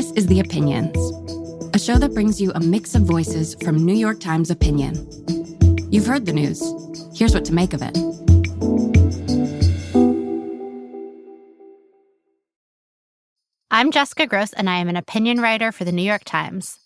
This is The Opinions, a show that brings you a mix of voices from New York Times Opinion. You've heard the news. Here's what to make of it. I'm Jessica Grose, and I am an opinion writer for the New York Times.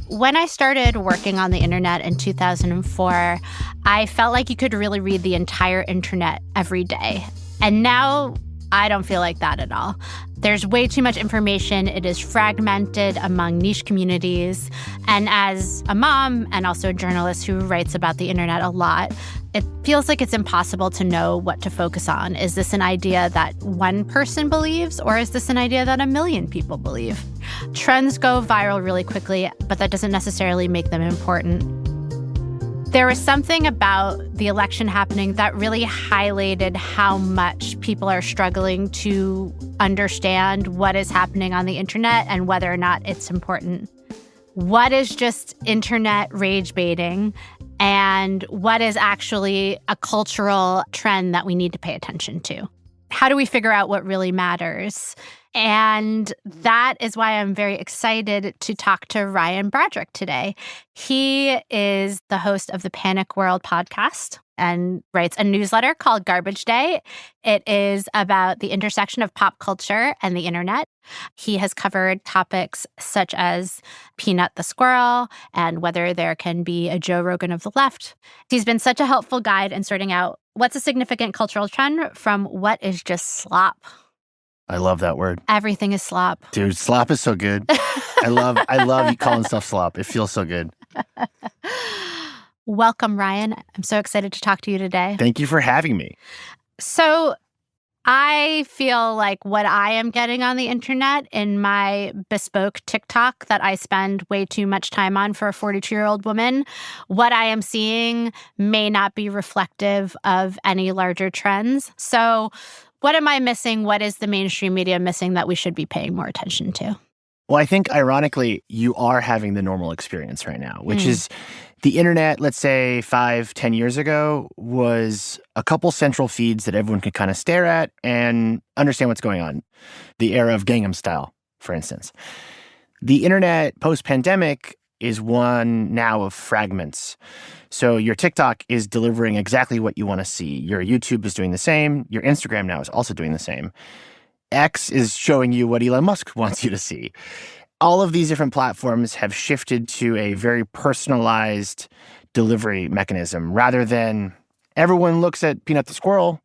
When I started working on the internet in 2004, I felt like you could really read the entire internet every day. And now I don't feel like that at all. There's way too much information. It is fragmented among niche communities. And as a mom and also a journalist who writes about the internet a lot, it feels like it's impossible to know what to focus on. Is this an idea that one person believes, or is this an idea that a million people believe? Trends go viral really quickly, but that doesn't necessarily make them important. There was something about the election happening that really highlighted how much people are struggling to understand what is happening on the internet and whether or not it's important. What is just internet rage baiting, and what is actually a cultural trend that we need to pay attention to? How do we figure out what really matters? And that is why I'm very excited to talk to Ryan Broderick today. He is the host of the Panic World podcast and writes a newsletter called Garbage Day. It is about the intersection of pop culture and the internet. He has covered topics such as Peanut the Squirrel and whether there can be a Joe Rogan of the left. He's been such a helpful guide in sorting out what's a significant cultural trend from what is just slop. I love that word. Everything is slop. Dude, slop is so good. I love you calling stuff slop. It feels so good. Welcome, Ryan. I'm so excited to talk to you today. Thank you for having me. So I feel like what I am getting on the internet in my bespoke TikTok that I spend way too much time on for a 42-year-old woman, what I am seeing may not be reflective of any larger trends. So what am I missing? What is the mainstream media missing that we should be paying more attention to? Well, I think, ironically, you are having the normal experience right now, which is the internet, let's say 5-10 years ago, was a couple central feeds that everyone could kind of stare at and understand what's going on. The era of Gangnam Style, for instance. The internet post-pandemic is one now of fragments. So your TikTok is delivering exactly what you want to see. Your YouTube is doing the same. Your Instagram now is also doing the same. X is showing you what Elon Musk wants you to see. All of these different platforms have shifted to a very personalized delivery mechanism. Rather than everyone looks at Peanut the Squirrel,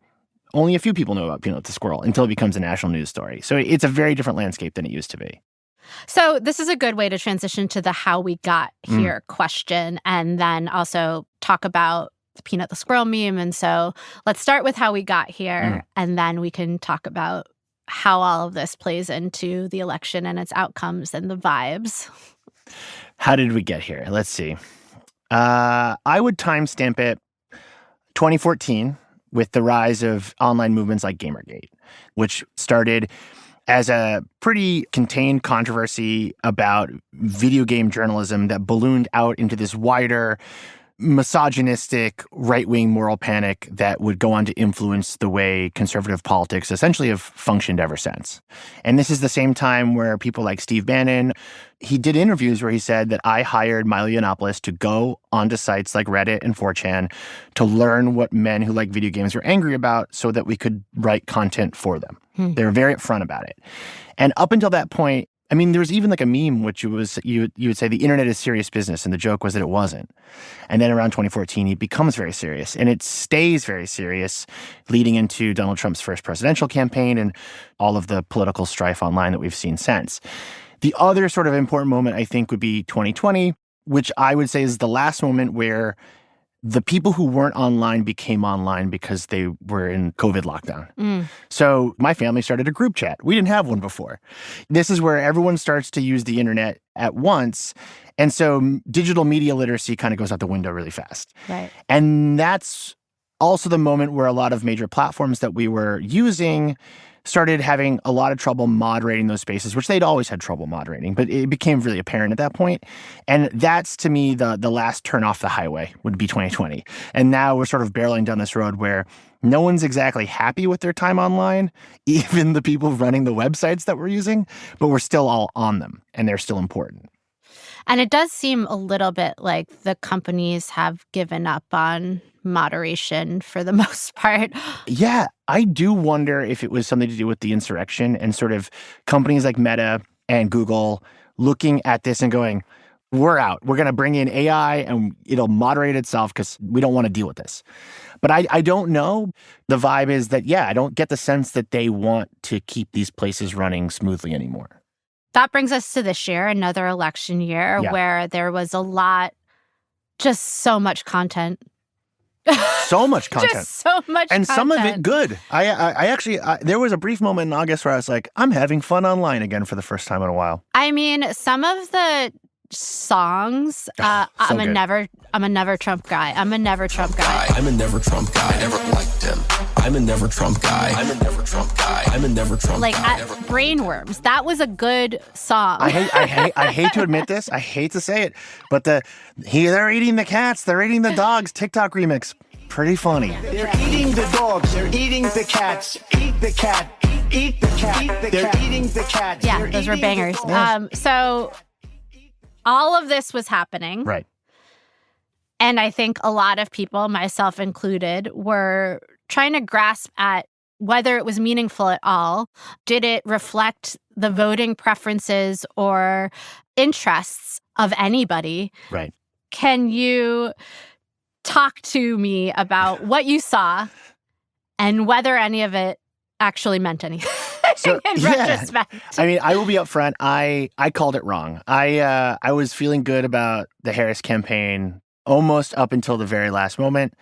only a few people know about Peanut the Squirrel until it becomes a national news story. So it's a very different landscape than it used to be. So this is a good way to transition to the how we got here question, and then also talk about the Peanut the Squirrel meme. And so let's start with how we got here, and then we can talk about how all of this plays into the election and its outcomes and the vibes. How did we get here? Let's see. I would timestamp it 2014 with the rise of online movements like Gamergate, which started as a pretty contained controversy about video game journalism that ballooned out into this wider, misogynistic, right-wing moral panic that would go on to influence the way conservative politics essentially have functioned ever since. And this is the same time where people like Steve Bannon, he did interviews where he said that I hired Milo Yiannopoulos to go onto sites like Reddit and 4chan to learn what men who like video games were angry about so that we could write content for them. They were very upfront about it. And up until that point, I mean, there was even like a meme which was you would say the internet is serious business, and the joke was that it wasn't. And then around 2014, it becomes very serious, and it stays very serious, leading into Donald Trump's first presidential campaign and all of the political strife online that we've seen since. The other sort of important moment, I think, would be 2020, which I would say is the last moment where the people who weren't online became online because they were in COVID lockdown. So my family started a group chat. We didn't have one before. This is where everyone starts to use the internet at once. And so digital media literacy kind of goes out the window really fast. Right. And that's also the moment where a lot of major platforms that we were using started having a lot of trouble moderating those spaces, which they'd always had trouble moderating, but it became really apparent at that point. And that's, to me, the last turn off the highway would be 2020. And now we're sort of barreling down this road where no one's exactly happy with their time online, even the people running the websites that we're using, but we're still all on them, and they're still important. And it does seem a little bit like the companies have given up on moderation for the most part. Yeah, I do wonder if it was something to do with the insurrection and sort of companies like Meta and Google looking at this and going, we're out. We're going to bring in AI and it'll moderate itself because we don't want to deal with this. But I don't know. The vibe is that, I don't get the sense that they want to keep these places running smoothly anymore. That brings us to this year, another election year, where there was just so much content. So much content. Just so much and content. some of it good. I actually, there was a brief moment in August where I was like, I'm having fun online again for the first time in a while. I mean, some of the songs, I'm a never Trump guy. I'm a never Trump guy. I'm a never Trump guy. I never liked him. I'm a never Trump guy. I'm a never Trump guy. I'm a never Trump guy. Brainworms. That was a good song. I hate to admit this. I hate to say it, but they're eating the cats. They're eating the dogs. TikTok remix. Pretty funny. They're eating the dogs. They're eating the cats. Eat the cat. Eat the cat. They're eating the cats. Yeah, those were bangers. So all of this was happening. Right. And I think a lot of people, myself included, were trying to grasp at whether it was meaningful at all. Did it reflect the voting preferences or interests of anybody? Right. Can you talk to me about what you saw and whether any of it actually meant anything? So, in retrospect. I mean, I will be upfront. I called it wrong. I was feeling good about the Harris campaign almost up until the very last moment.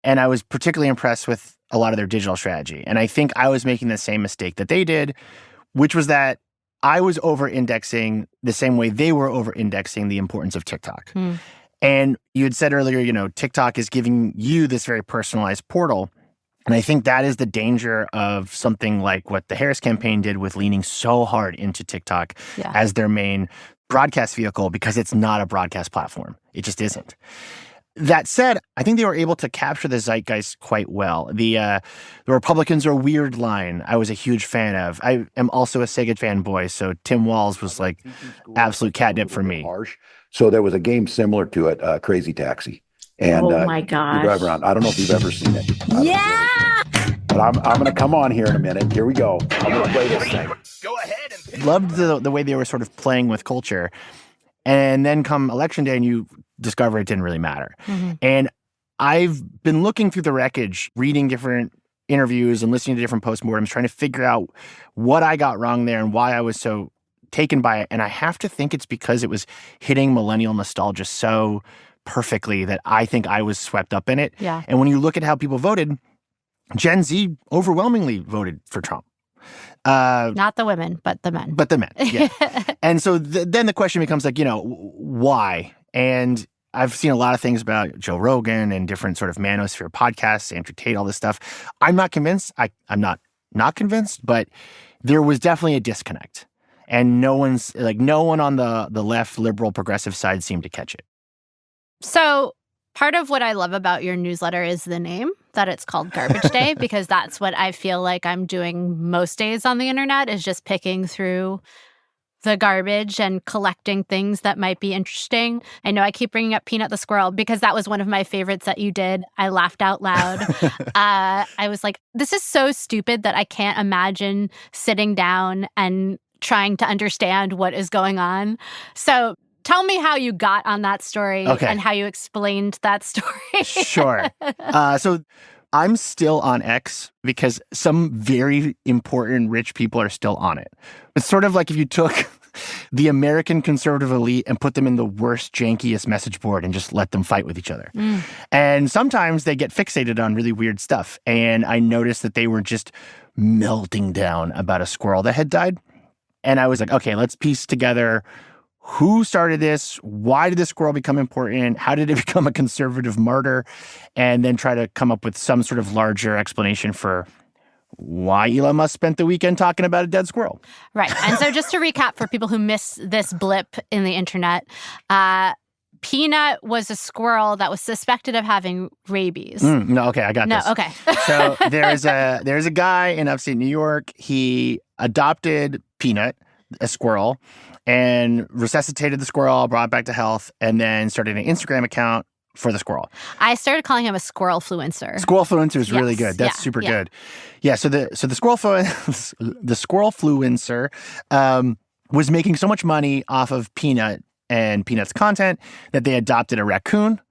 And I was particularly impressed with a lot of their digital strategy. And I think I was making the same mistake that they did, which was that I was over-indexing the same way they were over-indexing the importance of TikTok. And you had said earlier, TikTok is giving you this very personalized portal. And I think that is the danger of something like what the Harris campaign did with leaning so hard into TikTok as their main broadcast vehicle, because it's not a broadcast platform. It just isn't. That said, I think they were able to capture the zeitgeist quite well. The Republicans are weird line I was a huge fan of. I am also a Sega fanboy, so Tim Walz was like absolute catnip for me. So there was a game similar to it, Crazy Taxi. And oh my gosh. You drive around. I don't know if you've ever seen it. Yeah. But I'm going to come on here in a minute. Here we go. I'm going to play this thing. Go ahead and Loved the way they were sort of playing with culture. And then come election day and you discover it didn't really matter. And I've been looking through the wreckage, reading different interviews and listening to different postmortems, trying to figure out what I got wrong there and why I was so taken by it. And I have to think it's because it was hitting millennial nostalgia so perfectly that I think I was swept up in it. Yeah. And when you look at how people voted, Gen Z overwhelmingly voted for Trump. Not the women, but the men. But the men, yeah. And so then the question becomes like, why? And I've seen a lot of things about Joe Rogan and different sort of manosphere podcasts, Andrew Tate, all this stuff. I'm not convinced. I'm not convinced, but there was definitely a disconnect. And no one on the left, liberal, progressive side seemed to catch it. So part of what I love about your newsletter is the name, that it's called Garbage Day, because that's what I feel like I'm doing most days on the internet, is just picking through the garbage and collecting things that might be interesting. I know I keep bringing up Peanut the Squirrel because that was one of my favorites that you did. I laughed out loud. I was like, this is so stupid that I can't imagine sitting down and trying to understand what is going on. So tell me how you got on that story and how you explained that story. Sure. So I'm still on X because some very important rich people are still on it. It's sort of like if you took the American conservative elite and put them in the worst, jankiest message board and just let them fight with each other. And sometimes they get fixated on really weird stuff. And I noticed that they were just melting down about a squirrel that had died. And I was like, okay, let's piece together who started this, why did the squirrel become important, how did it become a conservative martyr, and then try to come up with some sort of larger explanation for why Elon Musk spent the weekend talking about a dead squirrel. Right. And so just to recap for people who miss this blip in the internet, Peanut was a squirrel that was suspected of having rabies. No, okay, I got No, this. okay. So there's a guy in upstate New York. He adopted Peanut, a squirrel, and resuscitated the squirrel, brought it back to health, and then started an Instagram account for the squirrel. I started calling him a squirrel-fluencer. Squirrel-fluencer is really Yes, good. That's yeah, super yeah. good. Yeah, so the squirrel-fluencer was making so much money off of Peanut and Peanut's content that they adopted a raccoon,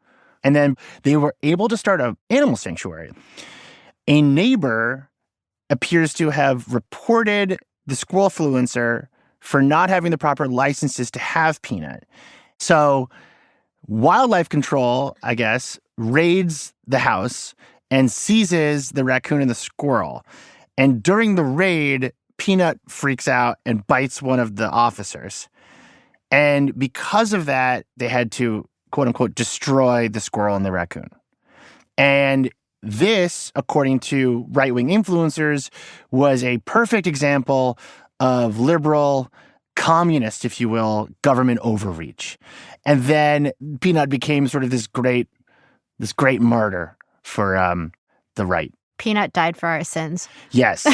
and then they were able to start an animal sanctuary. A neighbor appears to have reported the squirrel-fluencer for not having the proper licenses to have Peanut. So wildlife control, I guess, raids the house and seizes the raccoon and the squirrel. And during the raid, Peanut freaks out and bites one of the officers. And because of that, they had to, quote unquote, destroy the squirrel and the raccoon. And this, according to right-wing influencers, was a perfect example of liberal, communist, if you will, government overreach. And then Peanut became sort of this great martyr for the right. Peanut died for our sins. Yes,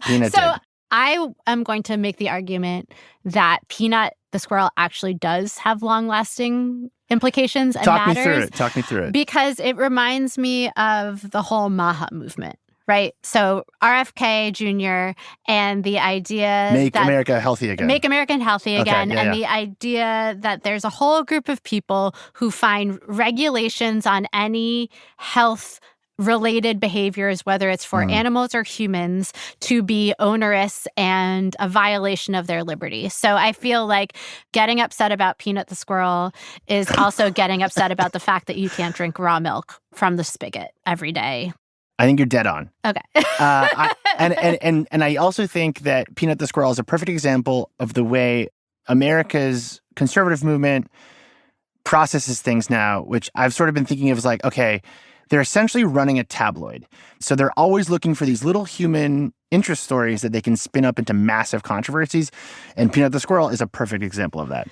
Peanut So did. I am going to make the argument that Peanut, the squirrel, actually does have long-lasting implications and Talk matters. Talk me through it. Because it reminds me of the whole MAHA movement, right? So RFK Jr. and the idea Make that America healthy again. Make America healthy again. yeah, and yeah. the idea that there's a whole group of people who find regulations on any health-related behaviors, whether it's for animals or humans, to be onerous and a violation of their liberty. So I feel like getting upset about Peanut the squirrel is also getting upset about the fact that you can't drink raw milk from the spigot every day. I think you're dead on. Okay. And I also think that Peanut the squirrel is a perfect example of the way America's conservative movement processes things now, which I've sort of been thinking of as like, okay, they're essentially running a tabloid. So they're always looking for these little human interest stories that they can spin up into massive controversies. And Peanut the squirrel is a perfect example of that.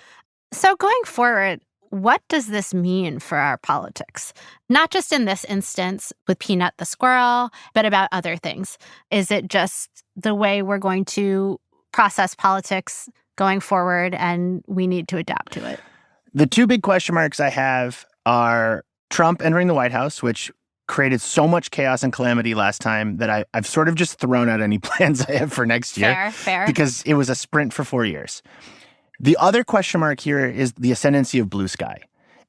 So going forward, what does this mean for our politics? Not just in this instance with Peanut the squirrel, but about other things. Is it just the way we're going to process politics going forward and we need to adapt to it? The two big question marks I have are Trump entering the White House, which created so much chaos and calamity last time that I've sort of just thrown out any plans I have for next year. Fair. Because it was a sprint for 4 years. The other question mark here is the ascendancy of Blue Sky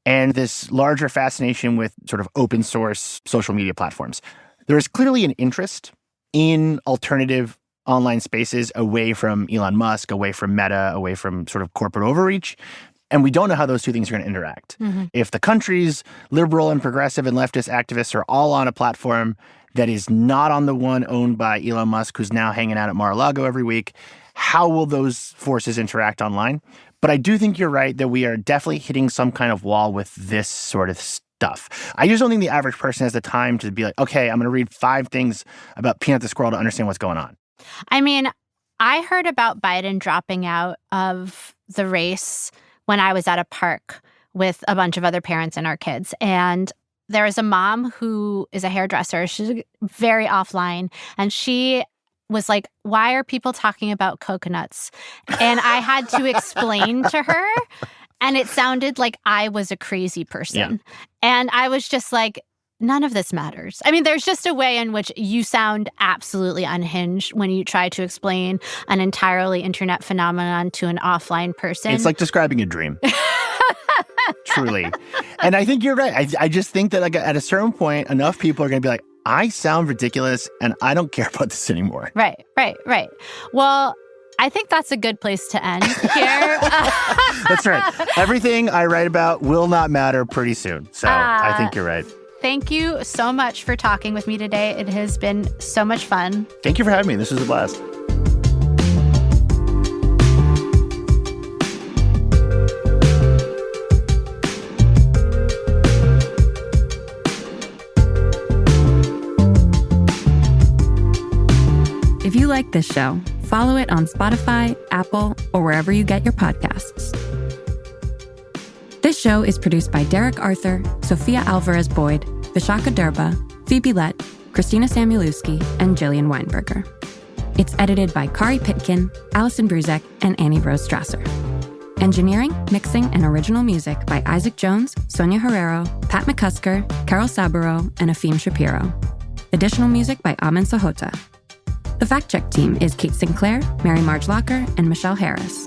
and this larger fascination with sort of open source social media platforms. There is clearly an interest in alternative online spaces away from Elon Musk, away from Meta, away from sort of corporate overreach. And we don't know how those two things are going to interact. If the country's liberal and progressive and leftist activists are all on a platform that is not on the one owned by Elon Musk, who's now hanging out at Mar-a-Lago every week, how will those forces interact online? But I do think you're right that we are definitely hitting some kind of wall with this sort of stuff. I just don't think the average person has the time to be like, okay, I'm going to read 5 things about Peanut the squirrel to understand what's going on. I mean, I heard about Biden dropping out of the race when I was at a park with a bunch of other parents and our kids. And there was a mom who is a hairdresser. She's very offline. And she was like, why are people talking about coconuts? And I had to explain to her. And it sounded like I was a crazy person. Yeah. And I was just like, none of this matters. I mean, there's just a way in which you sound absolutely unhinged when you try to explain an entirely internet phenomenon to an offline person. It's like describing a dream. Truly. And I think you're right. I just think that like at a certain point, enough people are going to be like, I sound ridiculous and I don't care about this anymore. Right. Well, I think that's a good place to end here. That's right. Everything I write about will not matter pretty soon. So I think you're right. Thank you so much for talking with me today. It has been so much fun. Thank you for having me. This was a blast. like this show, follow it on Spotify, Apple, or wherever you get your podcasts. This show is produced by Derek Arthur, Sophia Alvarez-Boyd, Vishaka Durba, Phoebe Lett, Christina Samuelewski, and Jillian Weinberger. It's edited by Kari Pitkin, Allison Bruzek, and Annie Rose Strasser. Engineering, mixing, and original music by Isaac Jones, Sonia Herrero, Pat McCusker, Carol Saburo, and Afim Shapiro. Additional music by Amin Sahota. The fact-check team is Kate Sinclair, Mary Marge Locker, and Michelle Harris.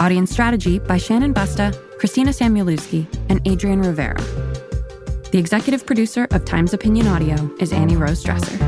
Audience strategy by Shannon Busta, Christina Samuelewski, and Adrian Rivera. The executive producer of Times Opinion Audio is Annie Rose Strasser.